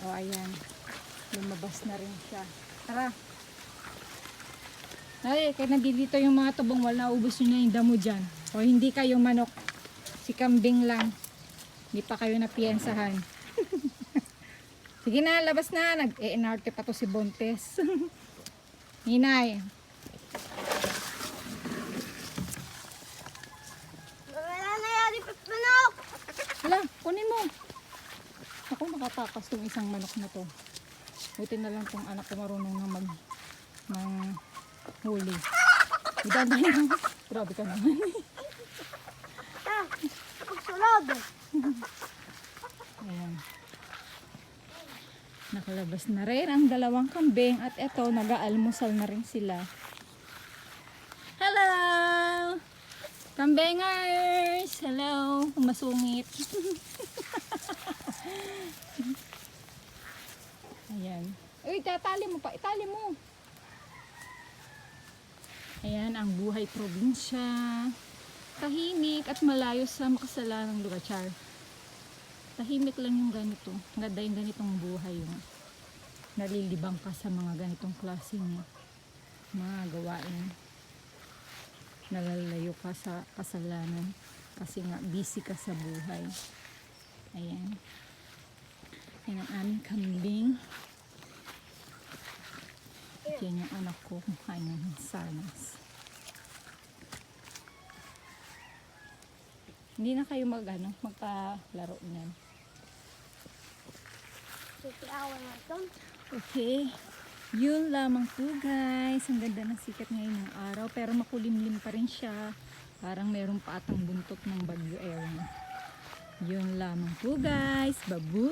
O, ayan. Lumabas na rin siya. Tara. Ay, kaya nandito yung mga tubong wala, naubos nyo na yung damo dyan. O, hindi kayo manok. Si kambing lang. Hindi pa kayo napiyensahan. Sige na, labas na. Nag-e-NRT pa to si Bontes. Hinay. Wala na yari manok! Hala, kunin mo. Ako, nakatakas tong isang manok na to. Buti na lang tong anak ko marunong na huli. Idadaan lang. Grabe ka naman. Ah, pagsulog! Ayan. Nakalabas na rin ang dalawang kambing at eto, nag-aalmusal na rin sila. Hello! Kambingers! Hello! Masungit. Ayan. Uy, tatali mo pa. Itali mo. Ayan, ang buhay probinsya. Tahimik at malayo sa makasalanang lugar. Char. Tahimik lang yung ganito. Ganda yung ganitong buhay. Yung nalilibang ka sa mga ganitong klaseng mga gawain. Nalalayo ka sa kasalanan. Kasi nga, busy ka sa buhay. Ayan. Yan ang aming kambing. Yan yung anak ko kumain ng sanas. Hindi na kayo magkalaro niyan. Sisiawan na ito. Okay. Yun lamang po guys. Ang ganda ng sikat ngayon ng araw. Pero makulimlim pa rin siya. Parang meron pa atang buntot ng bagyo. Ewan. Yun lamang po guys. Babu!